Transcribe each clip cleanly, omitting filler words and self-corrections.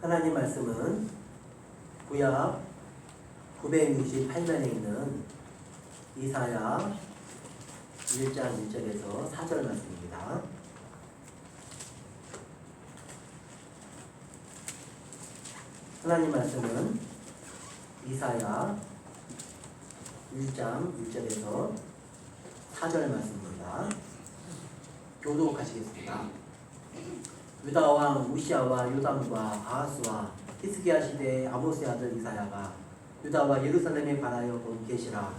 하나님 말씀은 구약 968면에 있는 이사야 1장 1절에서 4절 말씀입니다. 하나님 말씀은 이사야 1장 1절에서 4절 말씀입니다. 교독하시겠습니다. 유다 왕 우시아와 요담과 아하스와 히스기야 시대의 아모스의 아들 이사야가 유다와 예루살렘에 관하여 본 계시라.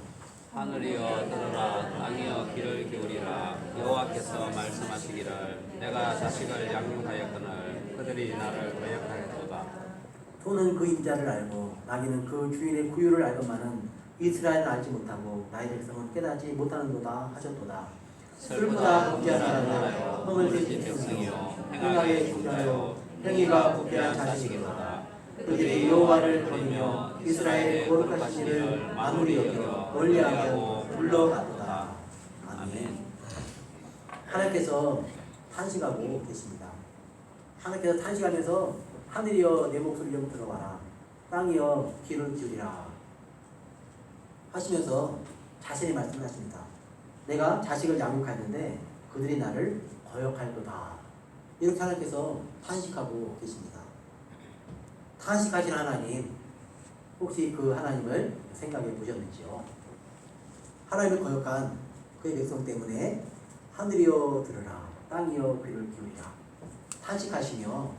하늘이여 들으라, 땅이여 귀를 기울이라. 여호와께서 말씀하시기를 내가 자식을 양육하였거늘 그들이 나를 거역하였도다. 소는 그 임자를 알고 나귀는 그 주인의 구유를 알건만은 이스라엘은 알지 못하고 나의 백성은 깨닫지 못하는도다 하셨도다. 슬프다 부귀한 나라여 흠을 빚은 백성이여 행하게 부귀하여 행위가 부귀한 자식이로다. 그들이 여호와를 버리며 이스라엘의 거룩하신 이를 만물이 여겨 멀리하고 물러가도다. 아멘. 하나님께서 탄식하고 계십니다. 하나님께서 탄식하면서 하늘이여 내 목소리 좀 들어봐라, 땅이여 귀를 기울이라 하시면서 자신의 말씀을 하십니다. 내가 자식을 양육하였는데 그들이 나를 거역할도다. 이렇게 하나님께서 탄식하고 계십니다. 탄식하신 하나님, 혹시 그 하나님을 생각해 보셨는지요? 하나님을 거역한 그의 백성 때문에 하늘이여 들으라, 땅이여 귀를 기울이라 탄식하시며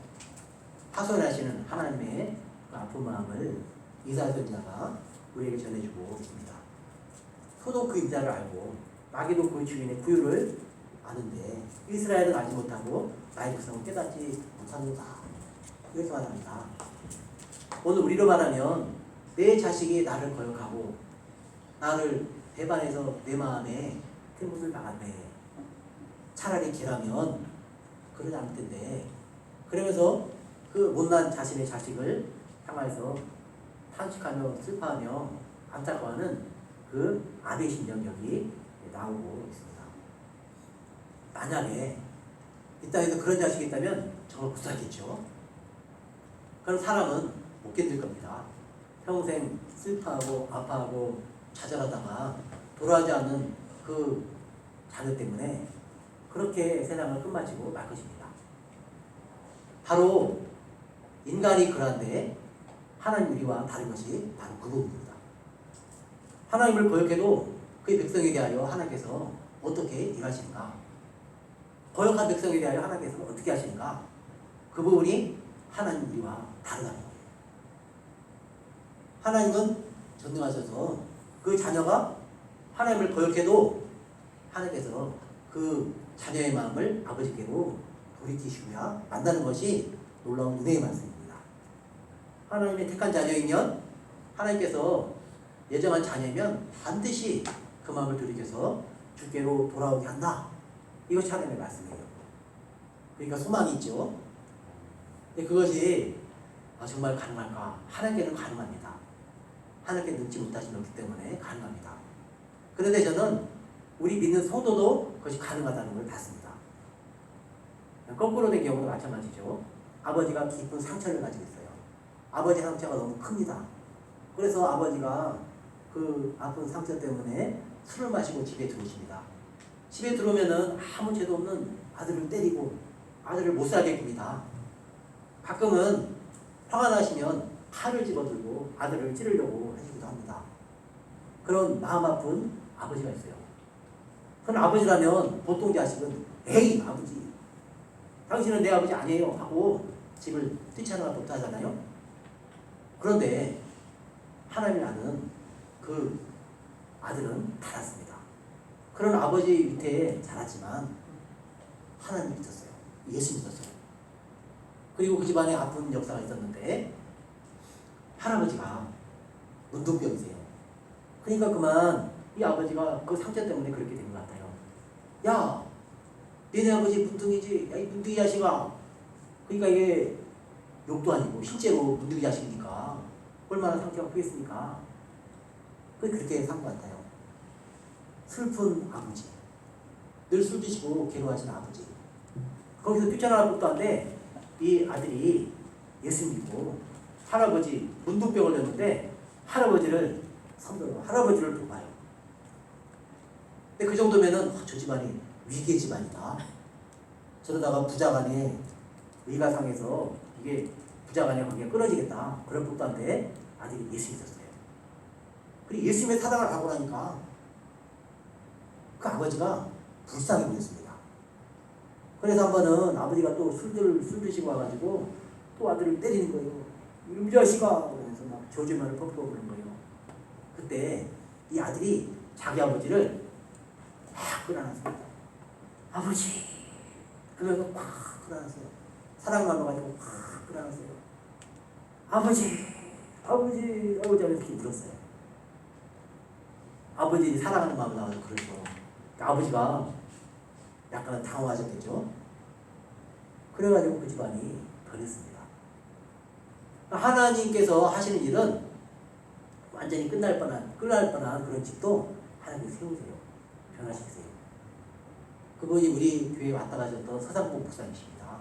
하소연하시는 하나님의 그 아픈 마음을 이사야 선지자가 우리에게 전해주고 있습니다. 소도 그 임자를 알고 나귀도 그 주인의 구유를 아는데 이스라엘은 알지 못하고 나의 백성은 깨닫지 못하는다. 이렇게 말합니다. 오늘 우리로 말하면 내 자식이 나를 거역하고 나를 배반해서 내 마음에 큰 것을 박았네. 차라리 걔라면 그러지 않을 텐데, 그러면서 그 못난 자신의 자식을 향해서 탄식하며 슬퍼하며 안타까워하는 그 아베 심정력이 나오고 있습니다. 만약에 이 땅에서 그런 자식이 있다면 정말 못 살겠죠. 그런 사람은 못 견딜 겁니다. 평생 슬퍼하고 아파하고 좌절하다가 돌아오지 않는 그 자녀 때문에 그렇게 세상을 끝마치고 말 것입니다. 바로 인간이 그런데 하나님 우리와 다른 것이 바로 그 부분입니다. 하나님을 거역해도 그의 백성에 대하여 하나님께서 어떻게 일하시는가? 거역한 백성에 대하여 하나님께서 어떻게 하시는가? 그 부분이 하나님 우리와 다르다는 거예요. 하나님은 전능하셔서 그 자녀가 하나님을 거역해도 하나님께서 그 자녀의 마음을 아버지께로 돌이키시고야 만나는 것이 놀라운 은혜의 말씀입니다. 하나님의 택한 자녀이면 하나님께서 예정한 자녀이면 반드시 그 마음을 돌이켜서 주께로 돌아오게 한다. 이것이 하나님의 말씀이에요. 그러니까 소망이 있죠. 근데 그것이 정말 가능할까? 하나님께는 가능합니다. 하나님께 능치 못하신 없기 때문에 가능합니다. 그런데 저는 우리 믿는 성도도 그것이 가능하다는 걸 봤습니다. 거꾸로 된 경우도 마찬가지죠. 아버지가 깊은 상처를 가지고 있어요. 아버지 상처가 너무 큽니다. 그래서 아버지가 그 아픈 상처 때문에 술을 마시고 집에 들어오십니다. 집에 들어오면은 아무 죄도 없는 아들을 때리고 아들을 못 살게 굽니다. 가끔은 화가 나시면 칼을 집어들고 아들을 찌르려고 하시기도 합니다. 그런 마음 아픈 아버지가 있어요. 그런 아버지라면 보통 자식은 에이 아버지, 당신은 내 아버지 아니에요 하고 집을 뛰쳐나가 못하잖아요. 그런데 하나님이 아는 그 아들은 달았습니다. 그런 아버지 밑에 자랐지만 하나님 믿었어요. 예수 믿었어요. 그리고 그 집안에 아픈 역사가 있었는데 할아버지가 문둥병이세요. 그러니까 그만 이 아버지가 그 상처 때문에 그렇게 된 것 같아요. 야, 너네 아버지 문둥이지? 야, 이 문둥이 자식아. 그러니까 이게 욕도 아니고 실제로 문둥이 자식이니까 얼마나 상처가 크겠습니까? 그렇게 산 것 같아요. 슬픈 아버지, 늘 술 드시고 괴로워하시는 아버지. 거기서 뛰쳐나갈 것도 한데 이 아들이 예수 믿고 할아버지 문둥병 걸렸는데 할아버지를 선배로 할아버지를 돕아요. 근데 그 정도면은 저 집안이 위기의 집안이다. 저러다가 부자간에 의가상에서 이게 부자간의 관계가 끊어지겠다. 그런 법도한테 아들이 예수 믿었어요. 그리고 예수님의 사랑을 알고 나니까 그 아버지가 불쌍해 보였습니다. 그래서 한 번은 아버지가 또 술 드시고 와가지고 또 아들을 때리는 거예요. 이 자식아! 그러면서 막 조지만을 퍽퍽 그런 거예요. 그때 이 아들이 자기 아버지를 막 끌어안았습니다. 아버지! 그러면서 콱 끌어안았어요. 사랑만 와가지고 콱 끌어안았어요. 아버지! 아버지! 아버지! 이렇게 울었어요. 아버지 사랑하는 마음이 나와서 그러죠. 아버지가 약간 당황하셨겠죠. 그래가지고 그 집안이 변했습니다. 하나님께서 하시는 일은 완전히 끝날 뻔한 그런 집도 하나님 세우세요. 변화시키세요. 그분이 우리 교회에 왔다 가셨던 서상복 목사님이십니다.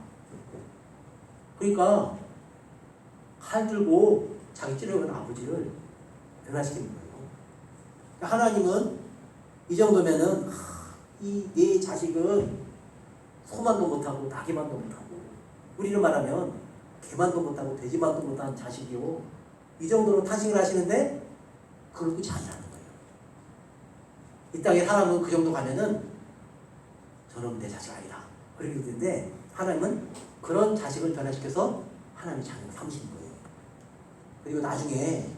그러니까 칼 들고 자기 찌르는 아버지를 변화시키는 거예요. 하나님은 이 정도면은 이 내 자식은 소만도 못하고 나기만도 못하고 우리는 말하면 개만도 못하고 돼지만도 못한 자식이요. 이 정도로 탄식을 하시는데 그걸 끝이 아니라는 거예요. 이 땅에 사람은 그 정도 가면은 저놈은 내 자식 아니다. 그렇게 되는데 하나님은 그런 자식을 변화시켜서 하나님의 자녀를 삼으시는 거예요. 그리고 나중에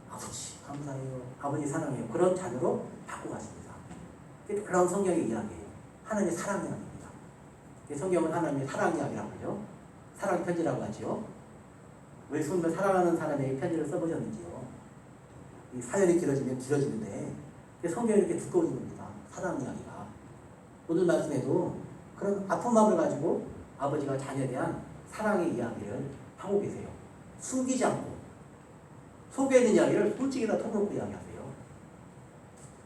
아버지 감사해요. 아버지 사랑해요. 그런 자녀로 바꾸고 가십니다. 이게 놀라운 성경의 이야기예요. 하나님의 사랑 이야기입니다. 성경은 하나님의 사랑 이야기라고 하죠. 사랑 편지라고 하죠. 왜 손을 사랑하는 사람에게 편지를 써보셨는지요. 이 사연이 길어지면 길어지는데 성경이 이렇게 두꺼운 겁니다. 사랑 이야기가. 오늘 말씀에도 그런 아픈 마음을 가지고 아버지가 자녀에 대한 사랑의 이야기를 하고 계세요. 숨기지 않고 속에 있는 이야기를 솔직히 다 털어놓고 이야기하세요.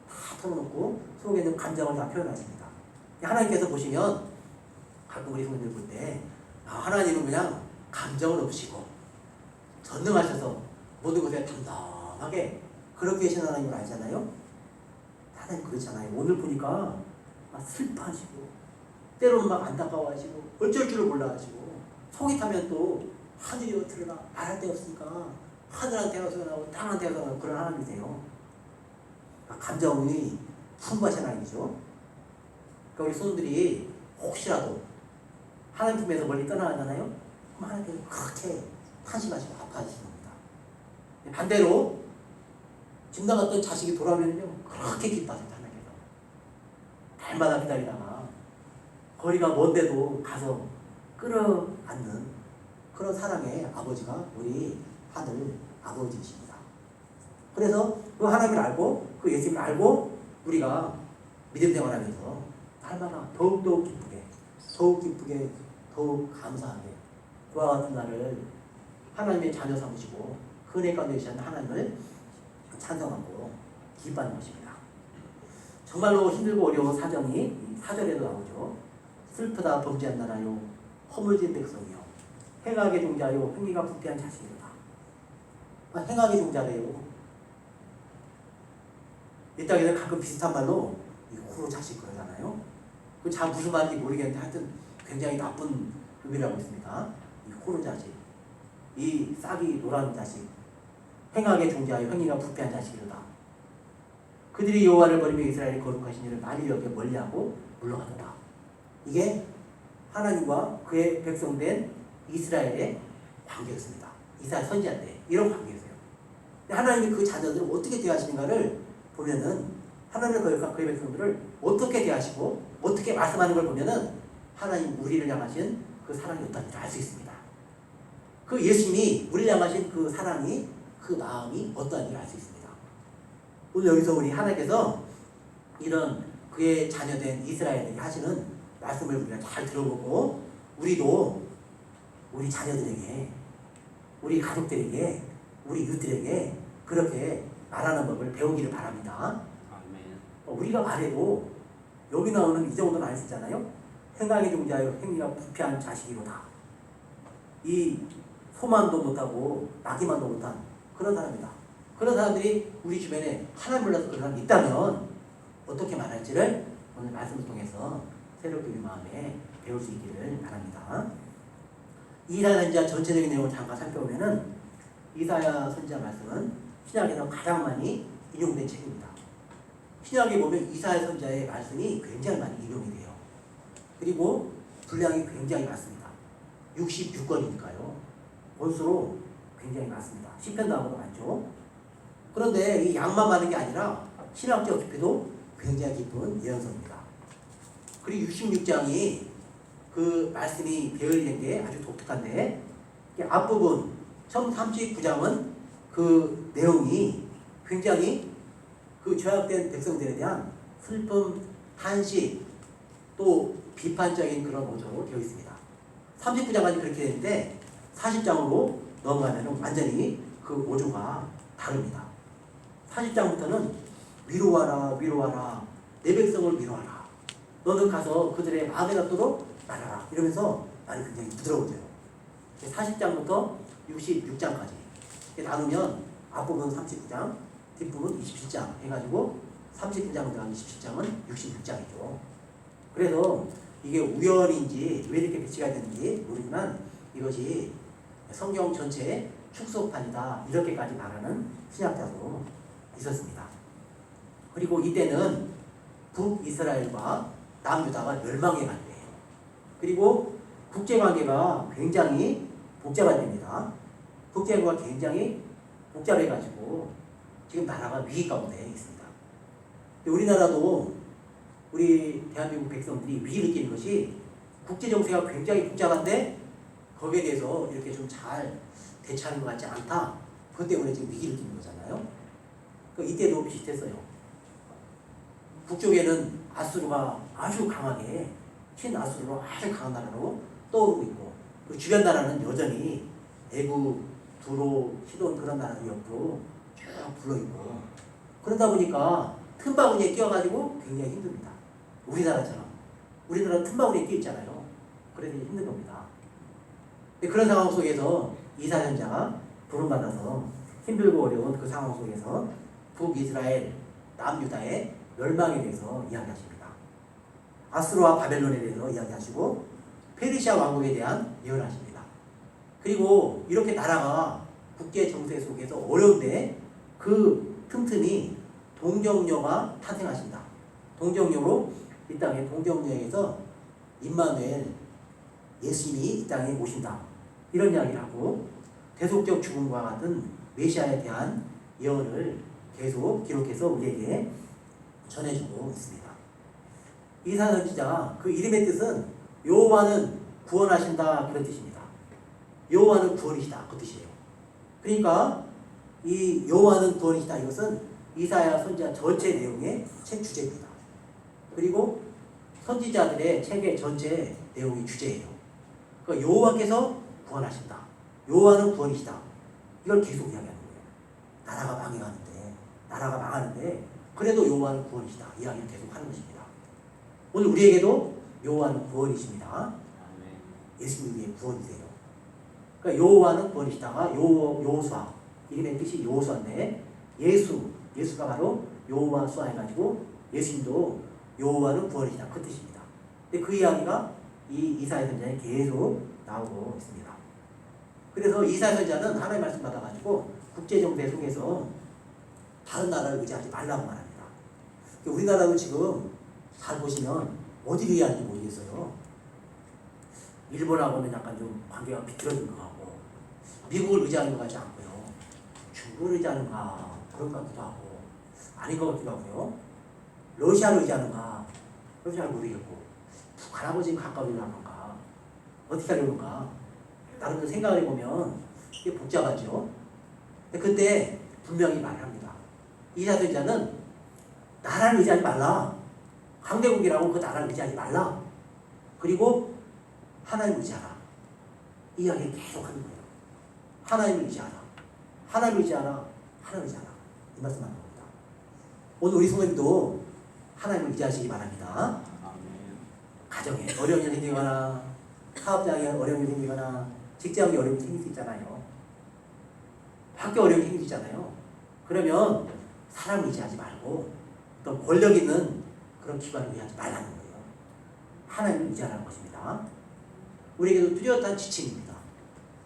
다 털어놓고 속에 있는 감정을 다 표현하십니다. 하나님께서 보시면 가끔 우리 성도들 볼 때 하나님은 그냥 감정을 없으시고 전능하셔서 모든 것에 담담하게 그렇게 계신 하나님을 알잖아요. 하나님 그렇잖아요. 오늘 보니까 막 슬퍼하시고 때로는 막 안타까워하시고 어쩔 줄을 몰라하시고 속이 타면 또 하늘이 어떻게 나 말할 데 없으니까 하늘한테 가서 나오고 땅한테 가서 나오고 그런 하나님이세요. 감정이 풍부하신 하나님이죠. 그러니까 우리 손들이 혹시라도 하나님 품에서 멀리 떠나가잖아요. 그럼 하나님께서 그렇게 탄식하시고 아파하시는 겁니다. 반대로 집 나갔던 자식이 돌아오면요 그렇게 기뻐하십니다. 하나님께서 날마다 기다리다가 거리가 먼데도 가서 끌어안는 그런 사랑의 아버지가 우리 하늘 아버지이십니다. 그래서 그 하나님을 알고 그 예수님을 알고 우리가 믿음 생활하면서 날마다 더욱더욱 기쁘게 더욱 감사하게 그와 같은 날을 하나님의 자녀 삼으시고 그 은혜 가운데 계신 하나님을 찬송하고 기뻐하는 것입니다. 정말로 힘들고 어려운 사정이 4절에도 나오죠. 슬프다 범죄한 나라요 허물진 백성이요 행악의 종자요 행위가 부패한 자식이로다. 행악의 종자래요. 이 땅에서 가끔 비슷한 말로 이 호로 자식 그러잖아요. 그 잘 무슨 말인지 모르겠는데 하여튼 굉장히 나쁜 의미라고 있습니다. 이 호로 자식, 이 싹이 노란 자식, 행악의 종자요 행위가 부패한 자식이로다. 그들이 여호와를 버리며 이스라엘의 거룩하신 이를 많이 여겨 멀리하고 물러가도다. 이게 하나님과 그의 백성된 이스라엘의 관계였습니다. 이스라엘 선지자 때 이런 관계였어요. 하나님이 그 자녀들을 어떻게 대하시는가를 보면은 하나님의 거룩한 그의 백성들을 어떻게 대하시고 어떻게 말씀하는 걸 보면은 하나님 우리를 향하신 그 사랑이 어떤지 알 수 있습니다. 그 예수님이 우리를 향하신 그 사랑이 그 마음이 어떠한지 알 수 있습니다. 오늘 여기서 우리 하나님께서 이런 그의 자녀된 이스라엘에게 하시는 말씀을 우리가 잘 들어보고 우리도 우리 자녀들에게 우리 가족들에게 우리 이웃들에게 그렇게 말하는 법을 배우기를 바랍니다. 아멘. 우리가 말해도 여기 나오는 이 정도는 안 쓰잖아요. 행악의 종자여 행위가 부패한 자식이로다. 이 소만도 못하고 나기만도 못한 그런 사람이다. 그런 사람들이 우리 주변에 하나님 몰라서 그런 사람이 있다면 어떻게 말할지를 오늘 말씀을 통해서 새롭게 우리 마음에 배울 수 있기를 바랍니다. 이사야 선지자 전체적인 내용을 잠깐 살펴보면은 이사야 선지자 말씀은 신약에서 가장 많이 인용된 책입니다. 신약에 보면 이사야 선지자의 말씀이 굉장히 많이 인용이 돼요. 그리고 분량이 굉장히 많습니다. 66권이니까요. 본수로 굉장히 많습니다. 시편도 하고도 많죠. 그런데 이 양만 많은 게 아니라 신학적 깊이도 굉장히 깊은 예언서입니다. 그리고 66장이 그 말씀이 배열된 게 아주 독특한데 앞부분 처음 39장은 그 내용이 굉장히 그 죄악된 백성들에 대한 슬픔, 탄식, 또 비판적인 그런 오조로 되어 있습니다. 39장까지 그렇게 되는데 40장으로 넘어가면 완전히 그 오조가 다릅니다. 40장부터는 위로하라 위로하라 내 백성을 위로하라 너는 가서 그들의 마음에 닿도록 말하라 이러면서 말이 굉장히 부드러워져요. 40장부터 66장까지 나누면 앞부분 39장 뒷부분 27장 해가지고 39장부터 27장은 66장이죠. 그래서 이게 우연인지 왜 이렇게 배치가 됐는지 모르지만 이것이 성경 전체의 축소판이다 이렇게까지 말하는 신학자도 있었습니다. 그리고 이때는 북이스라엘과 남유다가 멸망의 관계예요. 그리고 국제관계가 굉장히 복잡합니다. 국제관계가 굉장히 복잡해가지고 지금 나라가 위기 가운데 있습니다. 우리나라도 우리 대한민국 백성들이 위기를 느끼는 것이 국제정세가 굉장히 복잡한데 거기에 대해서 이렇게 좀 잘 대처하는 것 같지 않다. 그것 때문에 지금 위기를 느끼는 거잖아요. 이때도 비슷했어요. 북쪽에는 아수르가 아주 강하게 친아수르로 아주 강한 나라로 떠오르고 있고 그 주변 나라는 여전히 애굽, 두로, 시돈 그런 나라들 옆으로 쭉 불러있고 그러다 보니까 틈바구니에 끼어가지고 굉장히 힘듭니다. 우리나라처럼. 우리나라는 틈바구니에 끼어있잖아요. 그래서 힘든 겁니다. 그런 상황 속에서 이사야 선지자가 부름받아서 힘들고 어려운 그 상황 속에서 북이스라엘, 남유다의 멸망에 대해서 이야기하십니다. 아수르와 바벨론에 대해서 이야기하시고 페르시아 왕국에 대한 예언하십니다. 그리고 이렇게 나라가 국제 정세 속에서 어려운데 그 틈틈이 동정녀가 탄생하신다. 동정녀로 이 땅에 동정녀에서 임마누엘 예수님이 이 땅에 오신다. 이런 이야기를 하고 대속적 죽음과 같은 메시아에 대한 예언을 계속 기록해서 우리에게 전해주고 있습니다. 이사야 선지자 그 이름의 뜻은 여호와는 구원하신다 그런 뜻입니다. 여호와는 구원이시다 그 뜻이에요. 그러니까 이 여호와는 구원이시다 이것은 이사야 선지자 전체 내용의 책 주제입니다. 그리고 선지자들의 책의 전체 내용이 주제예요. 그러니까 여호와께서 구원하신다. 여호와는 구원이시다. 이걸 계속 이야기하는 거예요. 나라가 망하는데 그래도 여호와는 구원이시다. 이야기를 계속 하는 것입니다. 오늘 우리에게도 여호와는 구원이십니다. 예수님이 구원이세요. 그러니까 여호와는 구원이시다가 여호수아 이름의 뜻이 여호수아인데 예수가 바로 여호와 수아 해가지고 예수님도 여호와는 구원이시다 그 뜻입니다. 근데 그 이야기가 이 이사야 선지자에 계속 나오고 있습니다. 그래서 이사야 선지자는 하나님의 말씀 받아가지고 국제정세 속에서 다른 나라를 의지하지 말라고 말합니다. 우리나라도 지금 잘 보시면 어디를 의지하는지 모르겠어요. 일본하고는 약간 좀 관계가 비틀어진 것 같고 미국을 의지하는 것 같지 않고요. 중국을 의지하는가 그런 것 같기도 하고 아닌 것 같기도 하고요. 러시아를 의지하는가 그건 잘 모르겠고 북한하고 지금 가까워지려는가 어떻게 하려는가 나름대로 생각을 해보면 이게 복잡하죠. 근데 그때 분명히 말을 합니다. 이사야 선지자는 나라를 의지하지 말라. 강대국이라고 그 나라를 의지하지 말라. 그리고 하나님을 의지하라. 이 이야기를 계속 하는 거예요. 하나님을 의지하라. 하나님을 의지하라. 하나님을 의지하라. 이 말씀 하는 겁니다. 오늘 우리 성도님도 하나님을 의지하시기 바랍니다. 가정에 어려운 일이 생기거나 사업장에 어려운 일이 생기거나 직장에 어려움이 생길 수 있잖아요. 학교 어려움이 생길 수 있잖아요. 그러면 사람을 의지하지 말고 또 권력 있는 그런 기관을 의지하지 말라는 거예요. 하나님을 의지하라는 것입니다. 우리에게도 뚜렷한 지침입니다.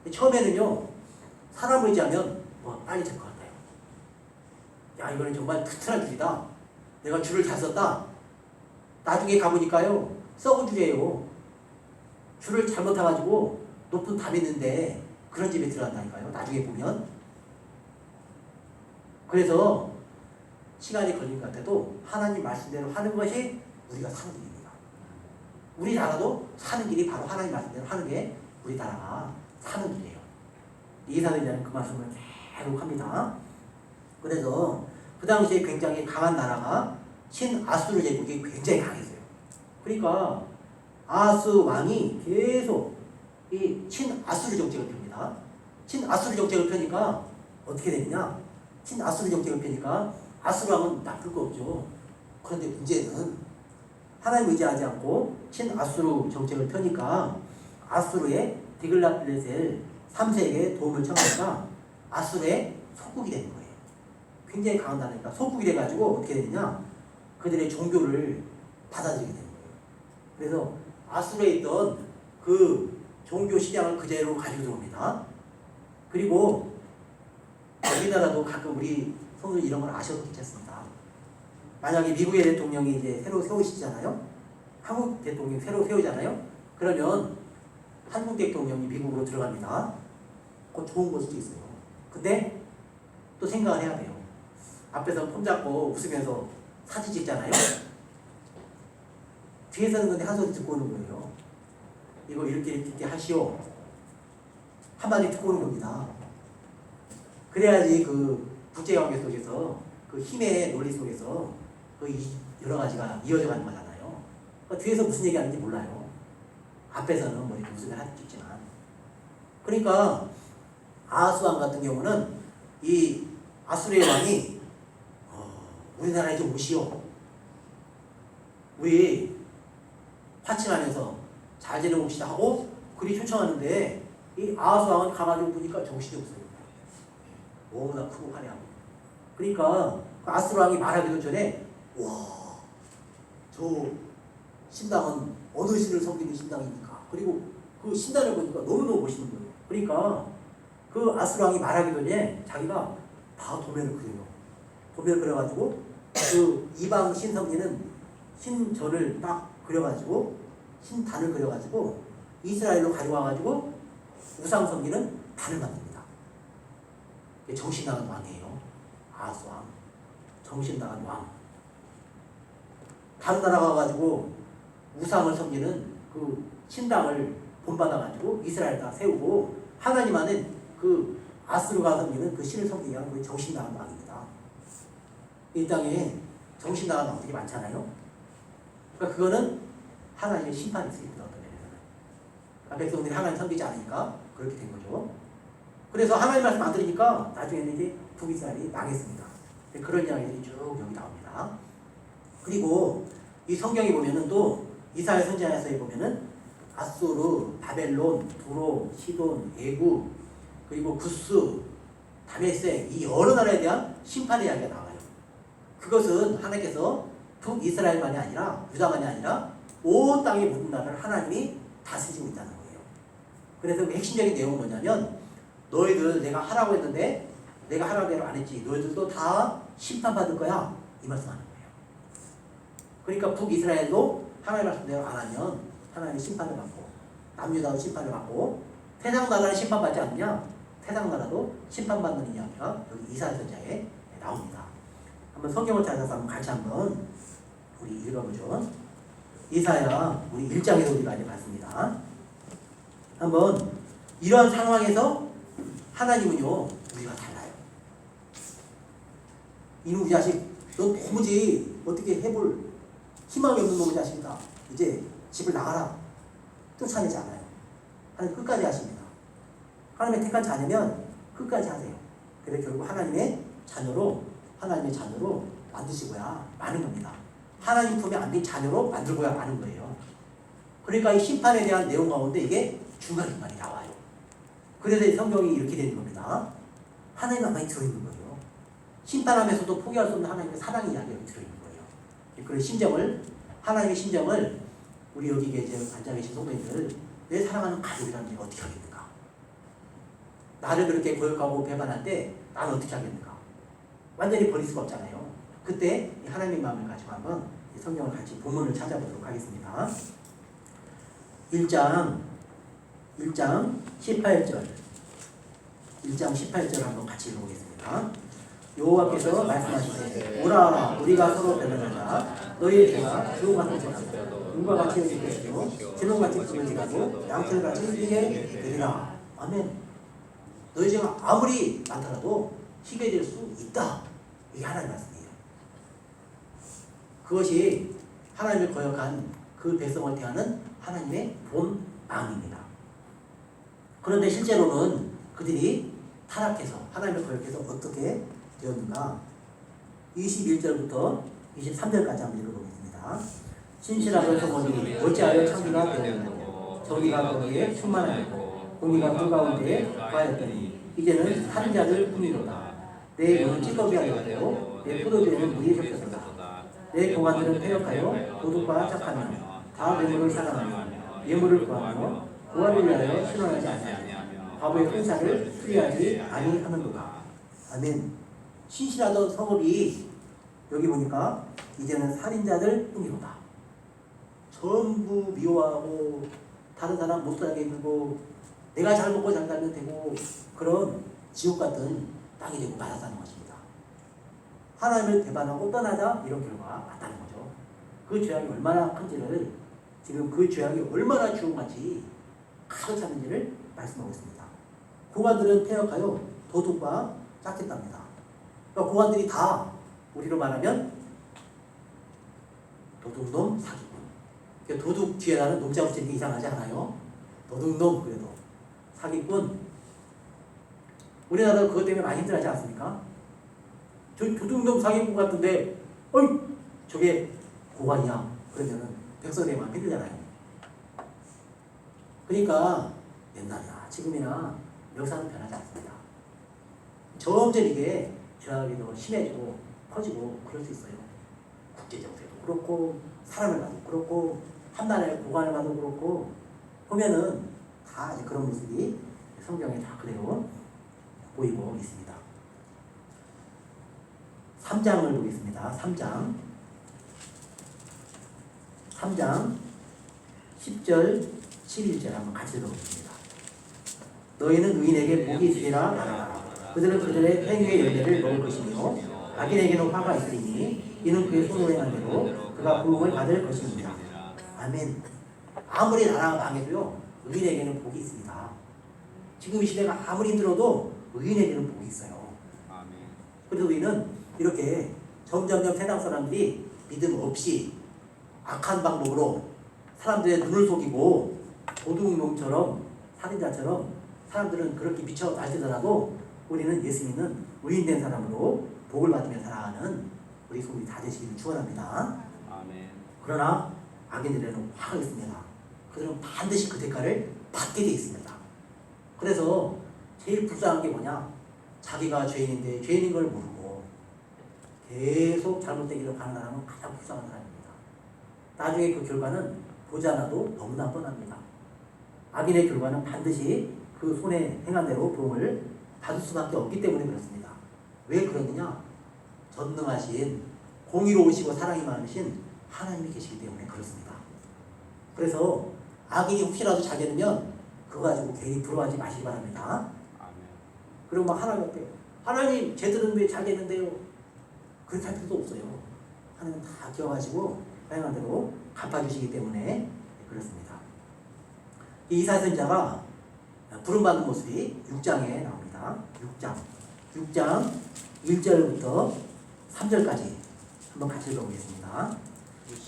처음에는요, 사람을 의지하면 빨리 될 것 같아요. 야, 이거는 정말 튼튼한 줄이다. 내가 줄을 잘 썼다. 나중에 가보니까요, 썩은 줄이에요. 줄을 잘못 타가지고 높은 담이 있는데 그런 집에 들어간다니까요. 나중에 보면. 그래서 시간이 걸린 것 같아도 하나님 말씀대로 하는 것이 우리가 사는 길입니다. 우리나라도 사는 길이 바로 하나님 말씀대로 하는 게 우리나라가 사는 길이에요. 이사회자는 그 말씀을 계속 합니다. 그래서 그 당시에 굉장히 강한 나라가 신아수르 제국이 굉장히 강했어요. 그러니까 아수 왕이 계속 이 신아수르 정책을 펴니다. 신아수르 정책을 펴니까 어떻게 되느냐? 신아수르 정책을 펴니까 아수르 왕은 나쁠 거 없죠. 그런데 문제는 하나님 의지하지 않고 신아수르 정책을 펴니까 아수르의 디글라필레셀 3세에게 도움을 청하니까 아수르의 속국이 되는 거예요. 굉장히 강한 나라니까 속국이 돼가지고 어떻게 되느냐? 그들의 종교를 받아들이게 되는 거예요. 그래서 아수르에 있던 그 종교 신앙을 그대로 가지고 들어옵니다. 그리고 우리나라도 가끔 우리 성도 이런 걸 아셔도 괜찮습니다. 만약에 미국의 대통령이 이제 새로 세우시잖아요. 한국 대통령이 새로 세우잖아요. 그러면 한국 대통령이 미국으로 들어갑니다. 그건 좋은 걸 수도 있어요. 근데 또 생각을 해야 돼요. 앞에서 폼 잡고 웃으면서 사진 찍잖아요. 뒤에서는 근데 한 소리 듣고 오는 거예요. 이거 이렇게 하시오. 한마디 듣고 오는 겁니다. 그래야지 그 국제관계 속에서 그 힘의 논리 속에서 그 여러 가지가 이어져 가는 거잖아요. 그러니까 뒤에서 무슨 얘기하는지 몰라요. 앞에서는 뭐 이렇게 웃으면 하지 있지만. 그러니까 아하스왕 같은 경우는 이 아수르의 왕이 우리나라에 좀 오시오. 우리 파친하면서 잘 지내봅시다 하고 그리 초청하는데 이 아하스왕은 가가지고 보니까 정신이 없어요. 너무나 크고 화려하고. 그러니까 그 아수르 왕이 말하기도 전에 와, 저 신당은 어느 신을 섬기는 신당입니까? 그리고 그 신당을 보니까 너무너무 멋있는 거예요. 그러니까 그 아수르 왕이 말하기도 전에 자기가 다 도면을 그려요. 도면을 그려가지고 그 이방 신 섬기는 신전을 딱 그려가지고 신단을 그려가지고 이스라엘로 가져와가지고 우상 섬기는 단을 만듭니다. 정신 나간 왕이에요. 아하스 왕. 정신 나간 왕. 다른 나라 가가지고 우상을 섬기는 그 신당을 본받아가지고 이스라엘에다 세우고 하나님만은 그 아수르가 섬기는 그 신을 섬기게 하는 그 정신 나간 왕입니다. 이 땅에 정신 나간 왕들이 많잖아요. 그러니까 그거는 하나님의 심판이 있습니다. 어떤 면에서는. 그러니까 백성들이 하나님 섬기지 않으니까 그렇게 된 거죠. 그래서 하나님 말씀 안 들으니까 나중에는 이제 북이스라엘이 망했습니다. 그런 이야기들이 쭉 여기 나옵니다. 그리고 이 성경에 보면은 또 이사야 선지자서에 보면은 아수르, 바벨론, 두로, 시돈, 에구, 그리고 구스, 다메섹 이 여러 나라에 대한 심판의 이야기가 나와요. 그것은 하나님께서 북이스라엘만이 아니라 유다만이 아니라 온 땅의 모든 나라를 하나님이 다스리고 있다는 거예요. 그래서 그 핵심적인 내용은 뭐냐면 너희들 내가 하라고 했는데 내가 하라는 대로 안 했지. 너희들도 다 심판받을 거야. 이 말씀하는 거예요. 그러니까 북이스라엘도 하나님의 말씀대로 안 하면 하나님의 심판을 받고 남유다도 심판을 받고 세상 나라는 심판받지 않느냐? 세상 나라도 심판받는 이야기가 여기 이사야 선지자에 나옵니다. 한번 성경을 찾아서 한번 같이 한번 우리 읽어보죠. 이사야 우리 1장에서 우리가 이제 봤습니다. 한번 이러한 상황에서 하나님은요 우리가 달라요. 이놈의 자식 너 도무지 어떻게 해볼 희망이 없는 놈의 자식이다. 이제 집을 나가라. 쫓아내지 않아요. 하나님 끝까지 하십니다. 하나님의 택한 자녀면 끝까지 하세요. 그래서 결국 하나님의 자녀로 만드시고야 마는 겁니다. 하나님 품에 안긴 자녀로 만들고야 마는 거예요. 그러니까 이 심판에 대한 내용 가운데 이게 중간중간에 나와요. 그래서 이 성경이 이렇게 되는 겁니다. 하나님의 마음이 들어있는 거예요. 심판하면서도 포기할 수 없는 하나님의 사랑의 이야기가 들어있는 거예요. 그런 심정을, 하나님의 심정을 우리 여기 앉아 계신 성도님들, 내 사랑하는 가족이라는 게 어떻게 하겠는가? 나를 그렇게 거역하고 배반할 때 나는 어떻게 하겠는가? 완전히 버릴 수가 없잖아요. 그때 이 하나님의 마음을 가지고 한번 이 성경을 같이 본문을 찾아보도록 하겠습니다. 1장 18절 1장 18절 한번 같이 읽어보겠습니다. 여호와께서 말씀하시되 오라 우리가 서로 변론하자 너희의 죄가 주홍 같은 죄가 눈과 같이 여길 것이요 진홍같이 붉은지가고 양털같이 희게 되리라. 아멘. 너희 죄가 아무리 많더라도 희게 될 수 있다. 이게 하나님의 말씀이에요. 그것이 하나님을 거역한 그 백성을 대하는 하나님의 본 마음입니다. 그런데 실제로는 그들이 타락해서 하나님을 거역해서 어떻게 되었는가? 21절부터 23절까지 한번 읽어보겠습니다. 신실하던 성원이 어찌하여 창기가 되었느냐? 저기가 거기에 충만하였고 공기가 그 가운데에 거하였더니 이제는 살인자들 뿐이로다. 내 눈은 찌꺼기가 되었고 내 포도주에는 물이 섞였도다. 내 공안들은 패역하여 도둑과 착하며 다 뇌물을 사랑하며 예물을 구하며 고아를 위하여 신원하지 아니하며 바보의 풍사를 수리하지 아니하는도다. 아멘. 신실하던 성읍이 여기 보니까 이제는 살인자들 뿐이로다. 전부 미워하고 다른 사람 못 살게 힘들고 내가 잘 먹고 잘 살면 되고 그런 지옥 같은 땅이 되고 말았다는 것입니다. 하나님을 배반하고 떠나자 이런 결과가 맞다는 거죠. 그 죄악이 얼마나 큰지를 지금 그 죄악이 얼마나 주홍같이 가득 찼는지를 말씀하고 있습니다. 고관들은 퇴역하여 도둑과 짝짓답니다. 그러니까 고관들이 다 우리로 말하면 도둑놈 사기꾼. 그러니까 도둑 뒤에다는 놈자 붙이는 게 이상하지 않아요? 도둑놈 그래도 사기꾼. 우리나라도 그것 때문에 많이 힘들어하지 않습니까? 저 도둑놈 사기꾼 같은데 어이 저게 고관이야 그러면은 백성의 마음 힘들잖아요. 그러니까 옛날이나 지금이나 역사는 변하지 않습니다. 점점 이게 죄악이 더 심해지고 커지고 그럴 수 있어요. 국제정세도 그렇고 사람을 봐도 그렇고 한 나라의 고관을 봐도 그렇고 보면은 다 이제 그런 모습이 성경에 다 그대로 보이고 있습니다. 3장을 보겠습니다. 3장 10절 11절 한번 같이 읽어보겠습니다. 너희는 의인에게 복이 있으리라 말하라. 그들은 그들의 행위의 열매를 먹을 것이며 악인에게는 화가 있으니 이는 그의 손으로 행한 대로 그가 부흥을 받을 것입니다. 아멘. 아무리 나라가 망해도요 의인에게는 복이 있습니다. 지금 이 시대가 아무리 힘들어도 의인에게는 복이 있어요. 그래서 우리는 이렇게 점점점 세상 사람들이 믿음 없이 악한 방법으로 사람들의 눈을 속이고 도둑놈처럼 살인자처럼 사람들은 그렇게 미쳐 날뛰더라도 우리는 예수 믿는 의인된 사람으로 복을 받으며 살아가는 우리 소리 다 되시기를 축원합니다. 아멘. 그러나 악인들에는 화가 있습니다. 그들은 반드시 그 대가를 받게 되어 있습니다. 그래서 제일 불쌍한 게 뭐냐? 자기가 죄인인데 죄인인 걸 모르고 계속 잘못되기로 가는 사람은 가장 불쌍한 사람입니다. 나중에 그 결과는 보지 않아도 너무나 뻔합니다. 악인의 결과는 반드시 그 손에 행한 대로 보응을 받을 수밖에 없기 때문에 그렇습니다. 왜 그러느냐? 전능하신 공의로우시고 사랑이 많으신 하나님이 계시기 때문에 그렇습니다. 그래서 악인이 혹시라도 잘 되면 그거 가지고 괜히 부러워하지 마시기 바랍니다. 그리고 막 하나님 앞에 하나님 제들은 왜 잘 되는데요? 그렇게 할 필요도 없어요. 하나님 다 기억하시고 행한 대로 갚아주시기 때문에 그렇습니다. 이 이사야 선지자가 부름받는 모습이 6장에 나옵니다. 6장 1절부터 3절까지 한번 같이 읽어보겠습니다.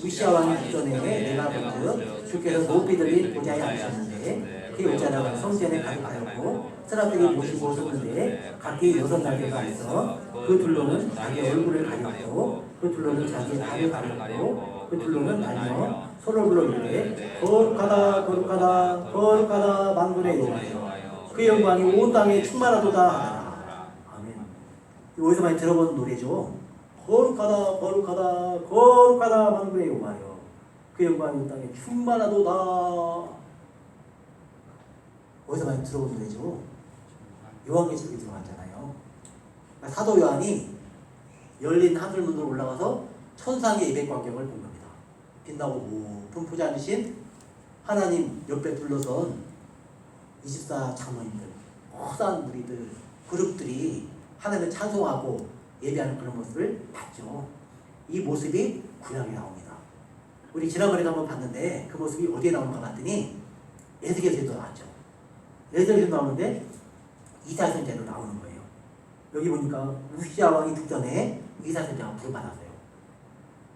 우시아 왕이 기전에 내가 본즉 주께서 높이 들린 보좌에 앉으셨는데 그 여자는 성전에 가득하였고 사람들이 모시고 섰는데 각기 6날개가 있어 그 둘로는 자기 얼굴을 가렸고 그 둘로는 자기의 발을 가렸고 그 둘로는 날며 서로 불러 이르되 거룩하다 거룩하다 거룩하다 만군의 여호와여 그 영광이 온 땅에 충만하도다 하더라. 아멘. 이거 어디서 많이 들어본 노래죠. 거룩하다 거룩하다 거룩하다 만군의 여호와여, 그 영광이 온 땅에 충만하도다. 어디서 많이 들어본 노래죠. 요한계시록에 들어갔잖아요. 사도 요한이 열린 하늘문으로 올라가서 천상의 예배 광경을 본 겁니다. 빛나고 높은 포자 앉으신 하나님 옆에 둘러선 24 장로님들, 허다한 무리들, 그룹들이 하나님을 찬송하고 예배하는 그런 모습을 봤죠. 이 모습이 구약에 나옵니다. 우리 지난번에도 한번 봤는데 그 모습이 어디에 나오는가 봤더니 에스겔서에도 나왔죠. 에스겔서에도 나오는데 이사야 선지자로 나오는 거예요. 여기 보니까 우시야 왕이 죽전에 이사야 선지자가 부름받았어요.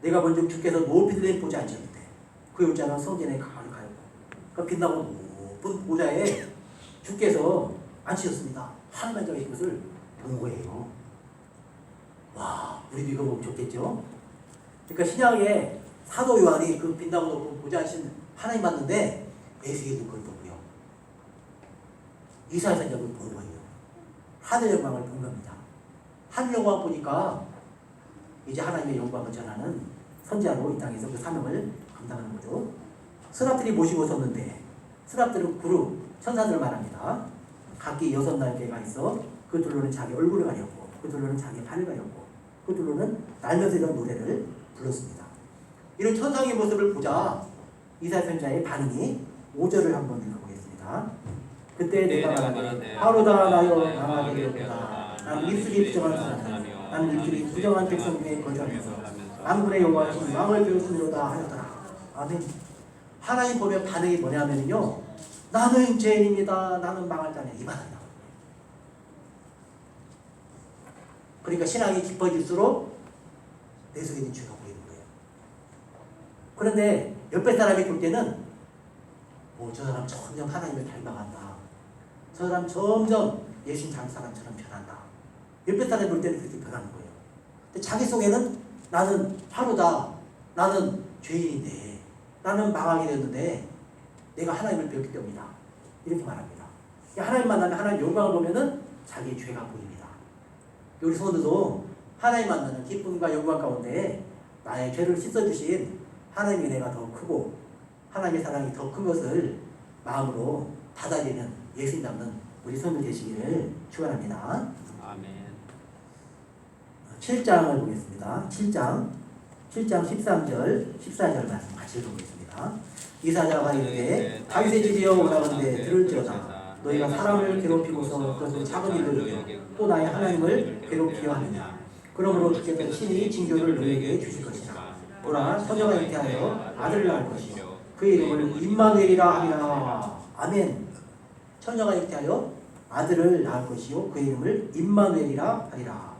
내가 먼저 주께서 높이 들린 보좌 앉으셨는데 그 여자는 성전에 가득하였고 그 빛나고 높은 보좌에 주께서 앉으셨습니다. 하늘만 저의 것을 본 거예요. 와, 우리도 이거 보면 좋겠죠? 그러니까 신약에 사도 요한이 그 빛나고 높은 보좌 앉으신 하나님 봤는데 에스겔도 그걸 보고요. 이사야 선지자를 본 거예요. 하늘 영광을 본 겁니다. 하늘 영광 보니까 이제 하나님의 영광을 전하는 선지자로 이 땅에서 그 사명을 감당하는 거죠. 스랍들이 모시고 섰는데, 스랍들은 그룹 천사들을 말합니다. 각기 6날개가 있어 그 둘로는 자기 얼굴을 가렸고, 그 둘로는 자기 발을 가렸고, 그 둘로는 날면서 이런 노래를 불렀습니다. 이런 천상의 모습을 보자 이사야 선지자의 반응이 5절을 한번 읽어보겠습니다. 그때 내가 말하되 바로다 나여 나가게 되었다. 나는 입술이 부정한 사람이요 나는 입술이 부정한 백성 중에 거주하면서 만군의 여호와신 왕을 배웠으리로다 하였더라. 아멘. 하나님 보면 반응이 뭐냐면요, 나는 죄인입니다. 나는 망할 자네. 이 반응이 나옵니다. 그러니까 신앙이 깊어질수록 내 속에 있는 죄가 보이는 거예요. 그런데 옆에 사람이 볼 때는 저 사람 점점 하나님을 닮아간다. 저 사람 점점 예수님 닮은 사람처럼 변한다. 옆에 사람이 볼 때는 그렇게 변하는 거예요. 근데 자기 속에는 나는 하루다. 나는 죄인인데. 나는 망하게 되었는데 내가 하나님을 배웠기 때문이다. 이렇게 말합니다. 하나님 만나면 하나님 영광을 보면은 자기의 죄가 보입니다. 우리 성도도 하나님 만나는 기쁨과 영광 가운데 나의 죄를 씻어주신 하나님의 은혜가 더 크고 하나님의 사랑이 더 큰 것을 마음으로 받아들이는 예수님 닮는 우리 성도 되시기를 축원합니다. 아멘. 7장을 보겠습니다. 7장 13절 14절 말씀 같이 읽어보겠습니다. 이사야가 이르되 다윗의 집이여 오라건대 들을지어다. 너희가 사람을 괴롭히고서 그것을 작은 일로 여겨 또 나의 하나님을 괴롭히려 하느냐. 그러므로 주께서 친히 징조를 너희에게 주실 것이다. 보라, 처녀가 잉태하여 아들을 낳을 것이요 그 이름을 임마누엘이라 하리라. 아멘. 처녀가 잉태하여 아들을 낳을 것이요 그 이름을 임마누엘이라 하리라.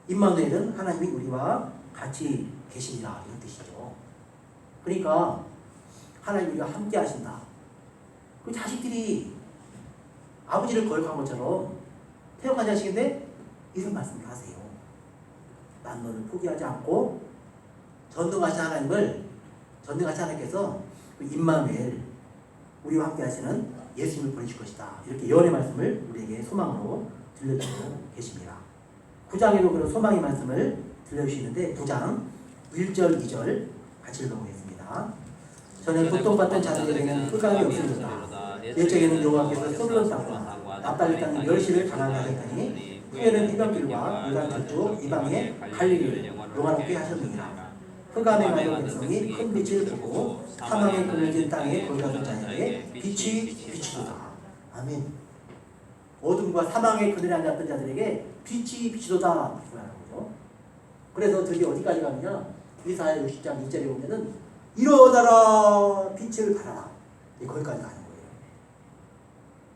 임마누엘은 하나님이 우리와 같이 계시니라, 이런 뜻이죠. 그러니까 하나님이 우리와 함께 하신다. 그 자식들이 아버지를 거역한 것처럼 태역한 자식인데 이런 말씀을 하세요. 난 너를 포기하지 않고 전능하신 하나님께서 그 임마누엘, 우리와 함께 하시는 예수님을 보내실 것이다. 이렇게 예언의 말씀을 우리에게 소망으로 들려주고 계십니다. 9장에도 그런 소망의 말씀을 들려주시는데 9장 1절 2절 같이 읽어보겠습니다. 전에 고통받던 자들에게는 흑암이 없으리로다. 옛적에는 여호와께서 솔로몬 땅과 납달리 땅에 멸시를 당하게 하셨더니 후에는 이방길과 유다 저쪽 이방의 갈릴리를 영화롭게 하셨느니라. 흑암의 마지막 백성이 큰 빛을 보고 사망에 그늘진 땅에 거주하던 자에게 빛이 비추도다. 아멘. 어둠과 사망의 그늘에 앉았던 자들에게 빛이 비추도다. 그러는 거죠. 그래서 드디어 어디까지 가느냐? 이사야 60장 2절에 보면은 일어나라 빛을 발하라. 거기까지 가는 거예요.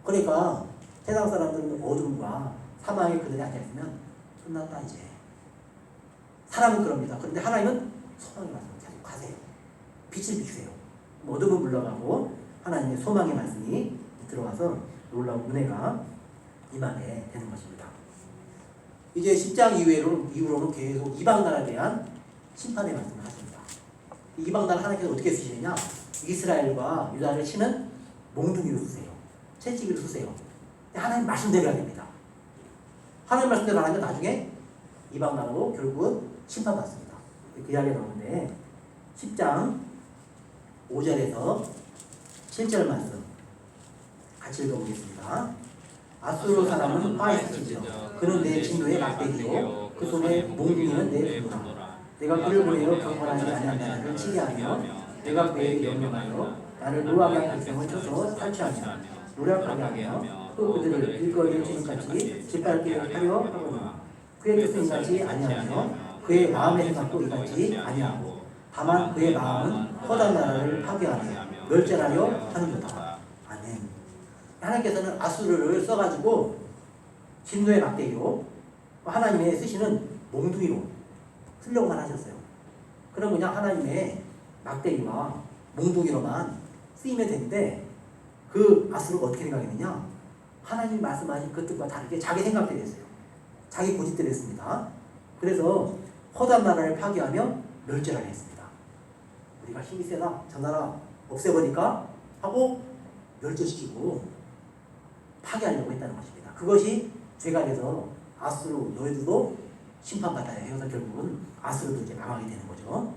그러니까 세상 사람들은 어둠과 사망의 그늘에 앉아있으면 끝났다 이제. 사람은 그럽니다. 그런데 하나님은 소망의 말씀을 계속 가세요. 빛을 비추세요. 어둠은 물러가고 하나님의 소망의 말씀이 들어와서 놀라운 은혜가 임하게 되는 것입니다. 이제 10장 이후로는 계속 이방 나라에 대한 심판의 말씀을 하십니다. 이방 나라 하나님께서 어떻게 쓰시느냐? 이스라엘과 유다를 치는 몽둥이로 쓰세요. 채찍으로 쓰세요. 하나님 말씀대로 해야 됩니다. 하나님 말씀대로 안 하면 나중에 이방 나라로 결국은 심판받습니다. 그 이야기 나오는데 10장 5절에서 7절 말씀 같이 읽어보겠습니다. 아수르 사람은 화에 스치죠. 그는 내 진노의 막대기요 그 손에 몽둥이는 내 분노라. 내가 그를 보내어 경건하지 아니한 나라를 치게 하며 내가 그에게 명령하여 나를 노아가 백성을 쳐서 탈취하며 노력하게 하며 또 그들을 일거리를 주님같이 짓밟게 하려 하거니와 그의 뜻은 이같이 아니하며 그의 마음의 생각도 이같이 아니하고 다만 그의 마음은 허다한 나라를 파괴하며 멸절하려 하는도다. 아멘. 하나님께서는 아수르를 써가지고 진노의 막대기로 하나님의 쓰시는 몽둥이로 쓰려고만 하셨어요. 그럼 그냥 하나님의 막대기와 몽둥이로만 쓰이면 되는데 그 아수르가 어떻게 생각했느냐? 하나님 말씀하신 그 뜻과 다르게 자기 생각대로 했어요. 자기 고집대로 했습니다. 그래서 허다한 나라를 파괴하며 멸절하려 했습니다. 우리가 힘이 세다, 저 나라 없애버릴까 하고 멸절시키고 파괴하려고 했다는 것입니다. 그것이 죄가 돼서 아수르 너희들도 심판받아야 해서 결국은 아수르도 이제 망하게 되는 거죠.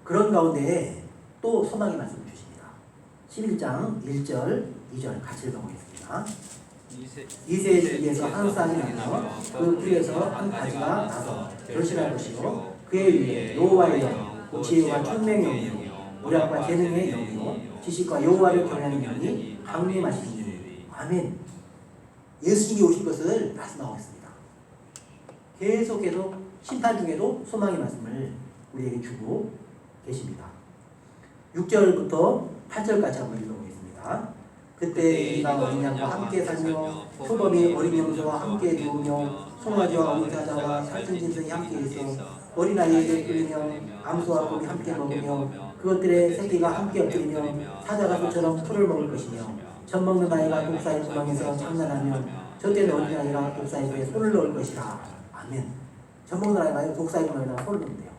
그런 가운데 또 소망의 말씀을 주십니다. 11장 1절 2절 같이 읽어보겠습니다. 이새의 줄기에서 한 쌍이 나며 그 뿌리에서 한 가지가 나서 결실할 것이요 그의 위에 여호와의 영, 지혜와 총명의 영이요 무력과 재능의 영이요 지식과 여호와를 경외하는 영이 강림하시니 아멘. 예수님이 오신 것을 말씀하고 있습니다. 계속 심판 중에도 소망의 말씀을 우리에게 주고 계십니다. 6절부터 8절까지 한번 읽어보겠습니다. 그때 이가 어린 양과 함께 살며 소돔이 어린 염소와 함께 누우며 송아지와 어린 사자와 살찐짐승이 함께 있어 어린아이에게 끌리며 암소와 곰이 함께 먹으며 그것들의 새끼가 함께 엎드리며 사자가 소처럼 풀을 먹을 것이며 젖 먹는 아이가 독사의 구멍에서 장난하며 젖된 어린아이가 독사의 배에 손을 넣을 것이라. 아멘. 젖 먹는 아이가 독사의 구멍에다가 손을 넣는데요.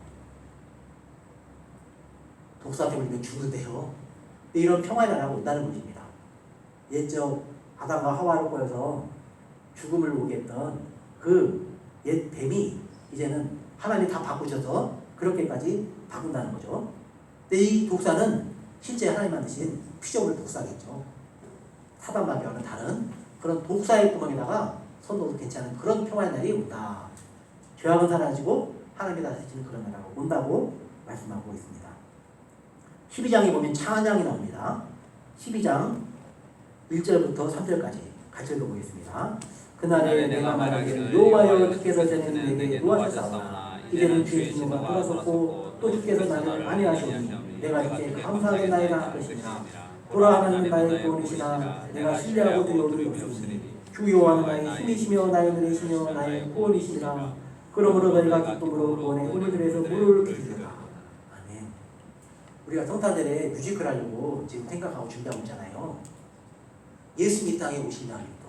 독사한테 물리면 죽는데요. 이런 평화의 나라가 온다는 것입니다. 옛적 아담과 하와를 꼬여서 죽음을 오게 했던 그 옛 뱀이 이제는 하나님이 다 바꾸셔서 그렇게까지 바꾼다는 거죠. 근데 이 독사는 실제 하나님 만드신 피조물 독사겠죠. 사단마귀와는 다른 그런 독사의 구멍에다가 손 넣어도 괜찮은 그런 평화의 날이 온다. 죄악은 사라지고 하나님이 다스리시는 그런 나라가 온다고 말씀하고 있습니다. 12장에 보면 찬양이 나옵니다. 12장 1절부터 3절까지 같이 읽어보겠습니다. 그날에 내가 말하기를 여호와여 주께서 전에는 내게 노하셨사오나 이제는 주의 진노가 돌아섰고 또 주께서 나를 안위하시오니 내가 이제 감사하겠나이다 할 것이니라. 보라 하나님 나의 구원이시라. 내가 신뢰하고 두려움이 없으니 주 여호와는 나의 힘이시며 나의 은혜시며 나의 구원이시라. 그러므로 너희가 기쁨으로 구원의 꿈을 들여서 무릎을 꿇으리라. 아멘. 우리가 성탄절에 뮤지컬 하려고 지금 생각하고 준비하고 있잖아요. 예수님 이 땅에 오신 날부터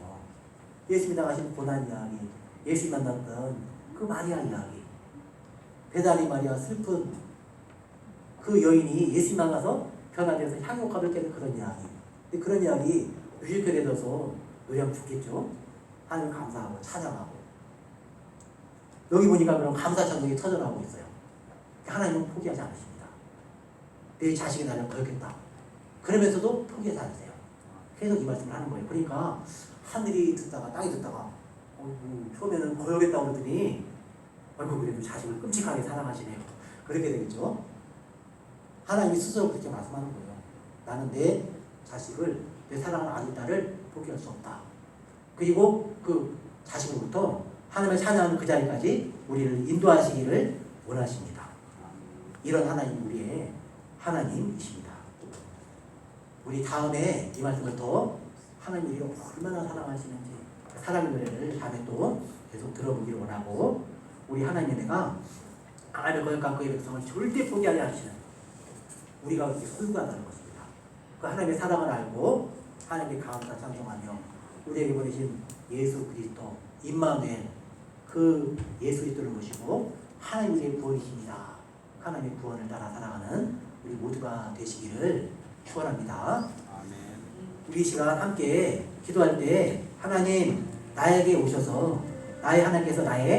예수님이 당하신 고난 이야기, 예수님 만났던 그 마리아 이야기, 배다리 마리아 슬픈 그 여인이 예수님 만나서 변화되어서 향유값을 깨는 그런 이야기. 근데 그런 이야기 뮤지컬에 넣어서 노래하면 좋겠죠. 하나님 감사하고 찬양하고. 여기 보니까 그런 감사찬송이 터져나오고 있어요. 하나님은 포기하지 않으십니다. 내 자식이 나를 거역했다. 그러면서도 포기하지 않으세요. 계속 이 말씀을 하는 거예요. 그러니까 하늘이 듣다가 땅이 듣다가 처음에는 거역했다고 그러더니 아이고 그래도 자식을 끔찍하게 사랑하시네요. 그렇게 되겠죠. 하나님이 스스로 그렇게 말씀하는 거예요. 나는 내 자식을, 내 사랑하는 아들, 딸을 포기할 수 없다. 그리고 그 자식으로부터 하나님을 찬양하는 그 자리까지 우리를 인도하시기를 원하십니다. 이런 하나님 우리의 하나님이십니다. 우리 다음에 이 말씀을 더 하나님 우리가 얼마나 사랑하시는지 사랑의 노래를 다음에 또 계속 들어보기를 원하고 우리 하나님의 내가 하나님의 거역한 그의 백성을 절대 포기하지 않으시는 우리가 그렇게 설구한다는 것입니다. 그 하나님의 사랑을 알고 하나님의 감사 찬송하며 우리에게 보내신 예수 그리스도 임마누엘 그 예수 그리스도를 모시고 하나님 우리의 구원이십니다. 하나님의 구원을 따라 살아가는 우리 모두가 되시기를 축원합니다. 우리 시간 함께 기도할 때 하나님 나에게 오셔서 나의 하나님께서 나의